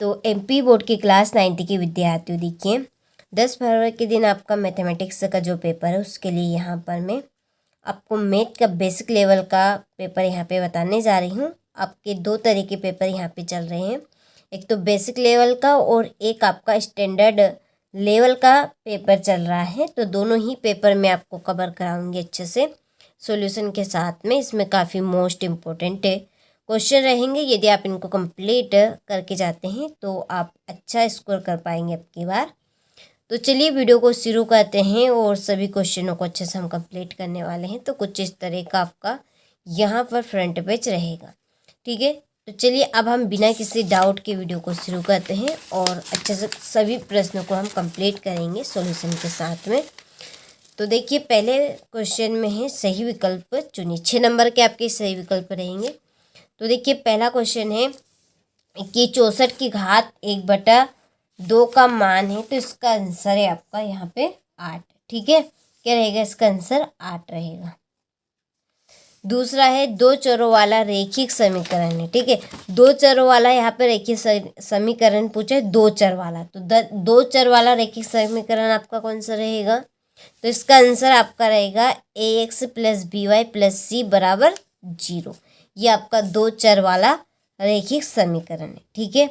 तो MP board की class 9th के विद्यार्थियों, देखिए 10 फरवरी के दिन आपका मैथमेटिक्स का जो पेपर है उसके लिए यहाँ पर मैं आपको मैथ का बेसिक लेवल का पेपर यहाँ पे बताने जा रही हूँ। आपके 2 तरह के पेपर यहाँ पे चल रहे हैं, एक तो बेसिक लेवल का और एक आपका स्टैंडर्ड लेवल का पेपर चल रहा है। तो दोनों ही पेपर मैं आपको कवर कराऊंगी अच्छे से सॉल्यूशन के साथ में। इसमें काफ़ी मोस्ट इम्पोर्टेंट क्वेश्चन रहेंगे। यदि आप इनको कंप्लीट करके जाते हैं तो आप अच्छा स्कोर कर पाएंगे अब की बार। तो चलिए वीडियो को शुरू करते हैं और सभी क्वेश्चनों को अच्छे से हम कंप्लीट करने वाले हैं। तो कुछ इस तरह का आपका यहाँ पर फ्रंट पेज रहेगा, ठीक है। तो चलिए अब हम बिना किसी डाउट के वीडियो को शुरू करते हैं और अच्छे से सभी प्रश्नों को हम कंप्लीट करेंगे सॉल्यूशन के साथ में। तो देखिए पहले क्वेश्चन में है सही विकल्प चुनिए। 6 नंबर के आपके सही विकल्प रहेंगे। तो देखिए पहला क्वेश्चन है कि 64 की घात 1/2 का मान है, तो इसका आंसर है आपका यहाँ पे 8, ठीक है। क्या रहेगा इसका आंसर? 8 रहेगा। दूसरा है 2 चरों वाला रैखिक समीकरण है, ठीक है। 2 चरों वाला यहाँ पे रैखिक समीकरण पूछा है, 2 चर वाला। तो 2 चर वाला रैखिक समीकरण आपका कौन सा रहेगा? तो इसका आंसर आपका रहेगा ax + by + c = 0। ये आपका 2 चर वाला रैखिक समीकरण है, ठीक है।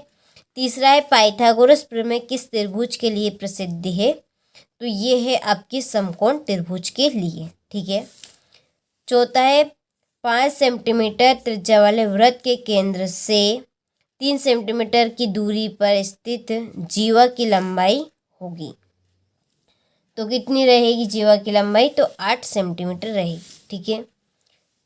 तीसरा है पाइथागोरस प्रमेय किस त्रिभुज के लिए प्रसिद्ध है? तो ये है आपकी समकोण त्रिभुज के लिए, ठीक है। चौथा है 5 सेंटीमीटर त्रिज्या वाले वृत्त के केंद्र से 3 सेंटीमीटर की दूरी पर स्थित जीवा की लंबाई होगी। तो कितनी रहेगी जीवा की लंबाई? तो 8 सेंटीमीटर रहेगी, ठीक है।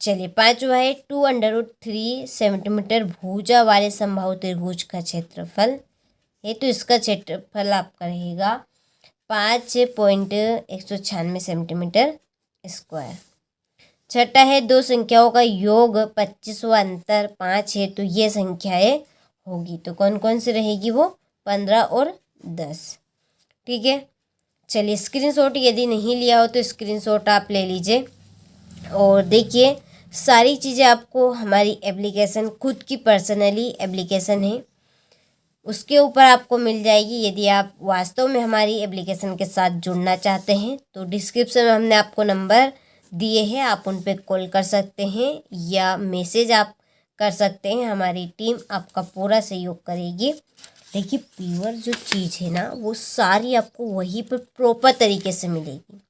चलिए 5वां है 2√3 सेंटीमीटर भुजा वाले समबाहु त्रिभुज का क्षेत्रफल है, तो इसका क्षेत्रफल आपका रहेगा 5.196 सेंटीमीटर स्क्वायर। छठा है 2 संख्याओं का योग 25वां अंतर 5 है, तो ये संख्याएं होगी। तो कौन कौन सी रहेगी वो? 15 और 10, ठीक है। चलिए स्क्रीनशॉट यदि नहीं लिया हो तो स्क्रीनशॉट आप ले लीजिए। और देखिए सारी चीज़ें आपको हमारी एप्लीकेशन खुद की पर्सनली एप्लीकेशन है उसके ऊपर आपको मिल जाएगी। यदि आप वास्तव में हमारी एप्लीकेशन के साथ जुड़ना चाहते हैं तो डिस्क्रिप्शन में हमने आपको नंबर दिए हैं, आप उन पर कॉल कर सकते हैं या मैसेज आप कर सकते हैं। हमारी टीम आपका पूरा सहयोग करेगी। देखिए प्योर जो चीज़ है ना वो सारी आपको वहीं पर प्रॉपर तरीके से मिलेगी।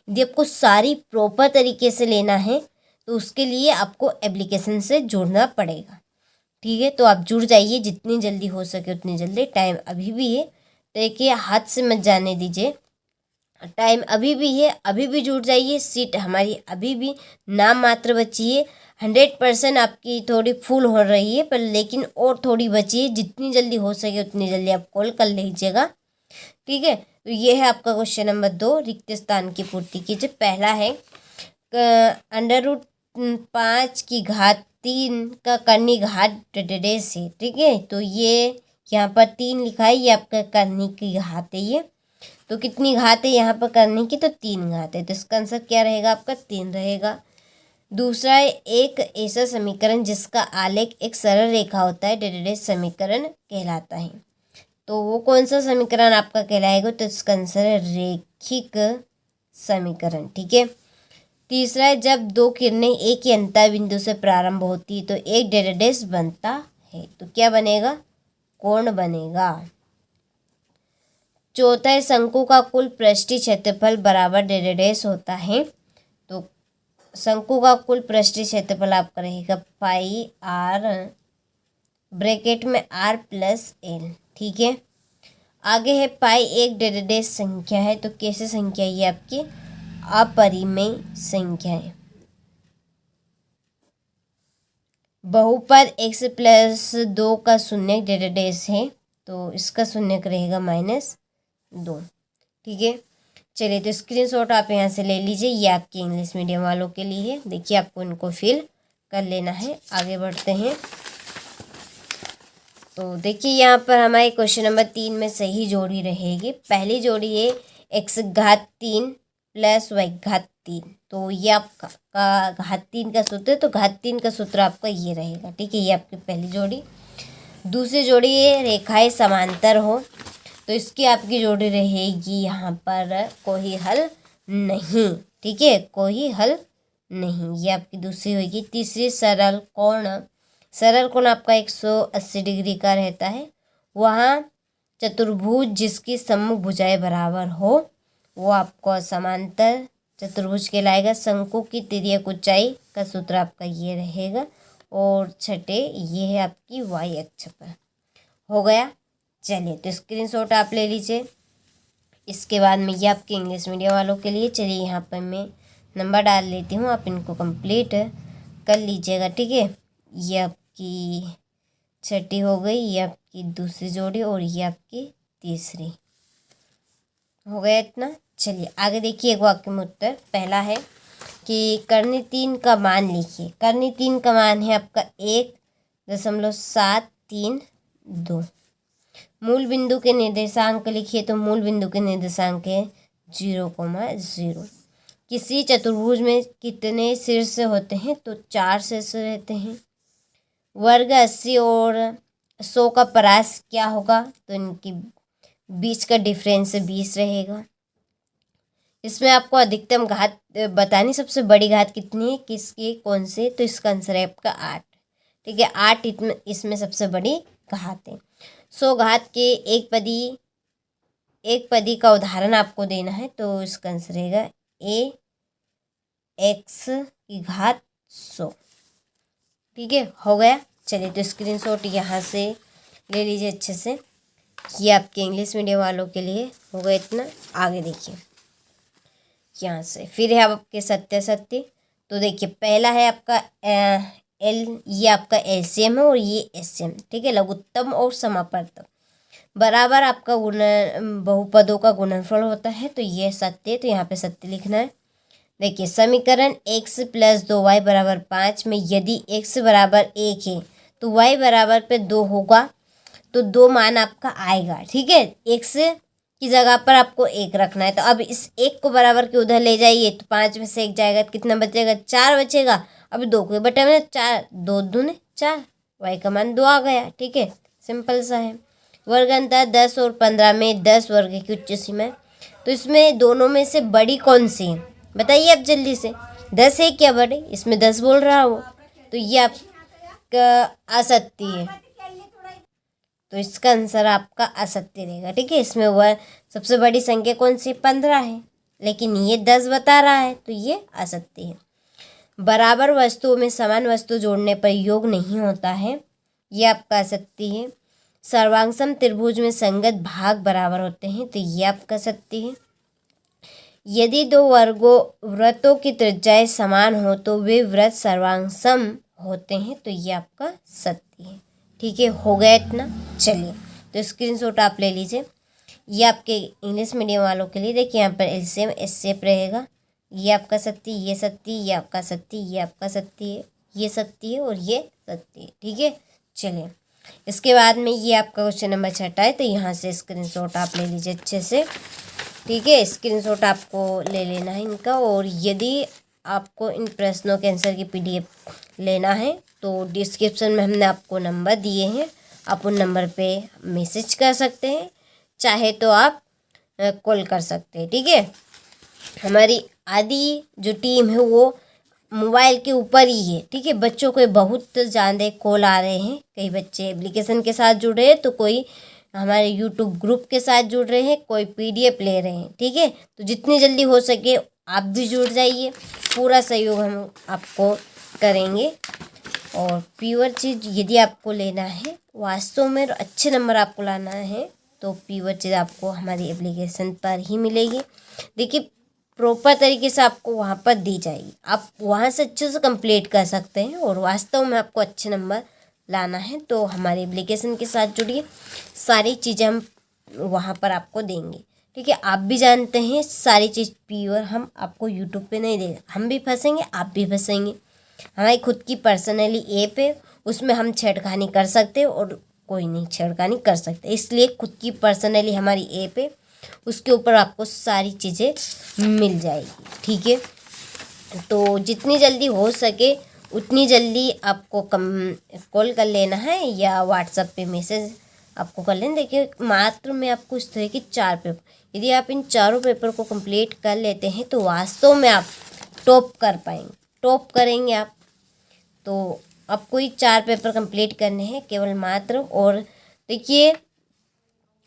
यदि आपको सारी प्रॉपर तरीके से लेना है तो उसके लिए आपको एप्लीकेशन से जुड़ना पड़ेगा, ठीक है। तो आप जुड़ जाइए जितनी जल्दी हो सके उतनी जल्दी। टाइम अभी भी है, देखिए हाथ से मत जाने दीजिए, टाइम अभी भी है, अभी भी जुड़ जाइए। सीट हमारी अभी भी नाम मात्र बची है। 100% आपकी थोड़ी फुल हो रही है पर लेकिन और थोड़ी बची है। जितनी जल्दी हो सके उतनी जल्दी आप कॉल कर लीजिएगा, ठीक है। तो ये है आपका क्वेश्चन नंबर 2, रिक्त स्थान की पूर्ति कीजिए। पहला है √5 की घात 3 का कर्णी घात डेडेस है, ठीक है। तो ये यहाँ पर 3 लिखा है, ये आपका कर्णी की घात है। ये तो कितनी घात है यहाँ पर करने की? तो 3 घात है। तो इसका आंसर क्या रहेगा आपका? 3 रहेगा। दूसरा है एक ऐसा समीकरण जिसका आलेख एक सरल रेखा होता है डेडेस समीकरण कहलाता है। तो वो कौन सा समीकरण आपका कहलाएगा? तो इसका आंसर है रेखिक समीकरण, ठीक है। तीसरा है जब 2 किरणें एक ही अंतर बिंदु से प्रारंभ होती तो एक डेडेस बनता है, तो क्या बनेगा? कोण बनेगा। चौथा है शंकु का कुल पृष्ठीय क्षेत्रफल बराबर डेडेस होता है। तो शंकु का कुल पृष्ठीय क्षेत्रफल आपका रहेगा पाई r ब्रैकेट में r + l, ठीक है। आगे है पाई एक डेडेस संख्या है। तो कैसे संख्या है? ये आपकी अपरिमेय संख्या है। बहुपद x + 2 का शून्य डेडेस है, तो इसका शून्य रहेगा -2, ठीक है। चलिए तो स्क्रीनशॉट आप यहाँ से ले लीजिए, ये आपके इंग्लिश मीडियम वालों के लिए है। देखिए आपको इनको फिल कर लेना है। आगे बढ़ते हैं। तो देखिए यहाँ पर हमारे क्वेश्चन नंबर 3 में सही जोड़ी रहेगी। पहली जोड़ी है x घात 3 + y घात 3। तो ये आपका घात 3 का सूत्र है, तो घात 3 का सूत्र आपका ये रहेगा, ठीक है। ये आपकी पहली जोड़ी। दूसरी जोड़ी रेखाएं समांतर हो तो इसकी आपकी जोड़ी रहेगी यहाँ पर कोई हल नहीं। ठीक है, कोई हल नहीं, ये आपकी दूसरी होगी। तीसरी सरल कोण आपका 180 डिग्री का रहता है। वहाँ चतुर्भुज जिसकी सम्मुख भुजाएं बराबर हो वो आपको समांतर चतुर्भुज कहलाएगा। शंकु की तिर्यक ऊंचाई का सूत्र आपका ये रहेगा। और छठे ये है आपकी वाई अक्ष पर। हो गया, चलिए तो स्क्रीनशॉट आप ले लीजिए। इसके बाद में ये आपके इंग्लिश मीडियम वालों के लिए, चलिए यहाँ पर मैं नंबर डाल लेती हूँ, आप इनको कंप्लीट कर लीजिएगा। ठीक है, ये आपकी छठी हो गई, ये आपकी दूसरी जोड़ी और ये आपकी तीसरी। हो गया इतना। चलिए आगे देखिए, एक वाक्य में उत्तर पहला है कि कर्णी 3 का मान लिखिए। कर्णी 3 का मान है आपका 1.732। मूल बिंदु के निर्देशांक लिखिए, तो मूल बिंदु के निर्देशांक है 0,0। किसी चतुर्भुज में कितने शीर्ष होते हैं, तो 4 शीर्ष रहते हैं। वर्ग 80 और 100 का परास क्या होगा, तो इनकी बीच का डिफरेंस 20 रहेगा। इसमें आपको अधिकतम घात बतानी, सबसे बड़ी घात कितनी है, किसकी, कौन से, तो इसका आंसर है आपका 8। ठीक है, 8 इसमें सबसे बड़ी घात है। 100 घात के एक पदी का उदाहरण आपको देना है, तो इसका आंसर रहेगा ax की घात 100। ठीक है, हो गया। चलिए तो स्क्रीनशॉट यहाँ से ले लीजिए अच्छे से। ये आपके इंग्लिश मीडियम वालों के लिए हो गया इतना। आगे देखिए, यहाँ से फिर है आपके सत्य। तो देखिए पहला है आपका ये आपका एलसीएम है और ये एससीएम। ठीक है, लघुत्तम और समापवर्तक बराबर आपका बहुपदों का गुणनफल होता है, तो ये सत्य, तो यहाँ पे सत्य लिखना है। देखिए समीकरण x + 2y = 5 में यदि x बराबर 1 है तो y बराबर पे 2 होगा, तो 2 मान आपका आएगा। ठीक है, x की जगह पर आपको 1 रखना है। तो अब इस 1 को बराबर के उधर ले जाइए, तो 5 में से 1 जाएगा तो कितना बचेगा, 4 बचेगा। अभी 2 को बटे में 4, 2 दूने 4, y का मान 2 आ गया। ठीक है, सिंपल सा है। वर्ग अंतर 10 और 15 में 10 वर्ग की उच्च सीमा है, तो इसमें दोनों में से बड़ी कौन सी है, बताइए अब जल्दी से। 10 है क्या बड़े, इसमें 10 बोल रहा हो, तो ये आपका असत्य है, तो इसका आंसर आपका असत्य रहेगा। ठीक है, इसमें वह सबसे बड़ी संख्या कौन सी, 15 है, लेकिन ये 10 बता रहा है, तो ये असत्य है। बराबर वस्तुओं में समान वस्तु जोड़ने पर योग नहीं होता है, ये आपका असत्य है। सर्वांगसम त्रिभुज में संगत भाग बराबर होते हैं, तो ये आपका सत्य है। यदि 2 वृत्तों की त्रिज्याएं समान हो तो वे वृत्त सर्वांगसम होते हैं, तो ये आपका सत्य है। ठीक है, हो गया इतना। चलिए तो स्क्रीनशॉट आप ले लीजिए। ये आपके इंग्लिश मीडियम वालों के लिए, देखिए यहाँ पर एलसीएम एससीएफ रहेगा। ये आपका सत्य, ये सत्य, ये आपका सत्य, ये आपका सत्य है, ये सत्य है और ये सत्य है। ठीक है, चलिए इसके बाद में ये आपका क्वेश्चन नंबर 6 है, तो यहाँ से स्क्रीनशॉट आप ले लीजिए अच्छे से। ठीक है, स्क्रीनशॉट आपको ले लेना है इनका। और यदि आपको इन प्रश्नों के आंसर की पीडीएफ लेना है तो डिस्क्रिप्शन में हमने आपको नंबर दिए हैं, आप उन नंबर पे मैसेज कर सकते हैं, चाहे तो आप कॉल कर सकते हैं। ठीक है, हमारी आधी जो टीम है वो मोबाइल के ऊपर ही है। ठीक है, बच्चों को बहुत ज़्यादा कॉल आ रहे हैं, कई बच्चे एप्लीकेशन के साथ जुड़ रहे हैं, तो कोई हमारे यूट्यूब ग्रुप के साथ जुड़ रहे हैं, कोई पीडीएफ ले रहे हैं। ठीक है, तो जितनी जल्दी हो सके आप भी जुड़ जाइए, पूरा सहयोग हम आपको करेंगे। और प्योर चीज़ यदि आपको लेना है वास्तव में अच्छे नंबर आपको लाना है, तो प्योर चीज़ आपको हमारी एप्लीकेशन पर ही मिलेगी। देखिए प्रॉपर तरीके से आपको वहाँ पर दी जाएगी, आप वहाँ से अच्छे से कंप्लीट कर सकते हैं। और वास्तव में आपको अच्छे नंबर लाना है तो हमारे एप्लीकेशन के साथ जुड़िए, सारी चीज़ें हम वहाँ पर आपको देंगे। ठीक है, आप भी जानते हैं सारी चीज़ प्योर हम आपको यूट्यूब पे नहीं देंगे, हम भी फंसेंगे आप भी फंसेंगे। हमारी खुद की पर्सनली ऐप है, उसमें हम छेड़खानी कर सकते हैं और कोई नहीं छेड़खानी कर सकते, इसलिए खुद की पर्सनली हमारी ऐप है, उसके ऊपर आपको सारी चीज़ें मिल जाएगी। ठीक है, तो जितनी जल्दी हो सके उतनी जल्दी आपको कॉल कर लेना है या व्हाट्सएप पे मैसेज आपको कर लेना। देखिए मात्र में आपको इस तरह की 4 पेपर, यदि आप इन चारों पेपर को कंप्लीट कर लेते हैं तो वास्तव में आप टॉप कर पाएंगे, टॉप करेंगे आप। तो आपको ये 4 पेपर कंप्लीट करने हैं केवल मात्र। और देखिए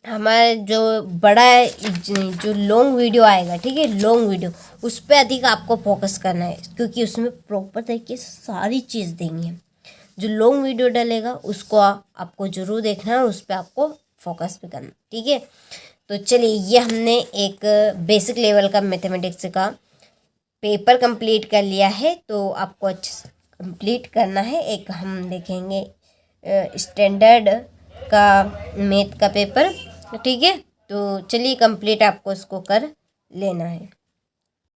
हमारा जो बड़ा जो लॉन्ग वीडियो आएगा, ठीक है, लॉन्ग वीडियो, उस पर अधिक आपको फोकस करना है क्योंकि उसमें प्रॉपर तरीके से सारी चीज़ देंगे हम। जो लॉन्ग वीडियो डलेगा उसको आपको ज़रूर देखना है और उस पर आपको फोकस भी करना, ठीक है। तो चलिए ये हमने एक बेसिक लेवल का मैथमेटिक्स का पेपर कंप्लीट कर लिया है। तो आपको अच्छे से कंप्लीट करना है। एक हम देखेंगे स्टैंडर्ड का मैथ का पेपर, ठीक है। तो चलिए कंप्लीट आपको इसको कर लेना है।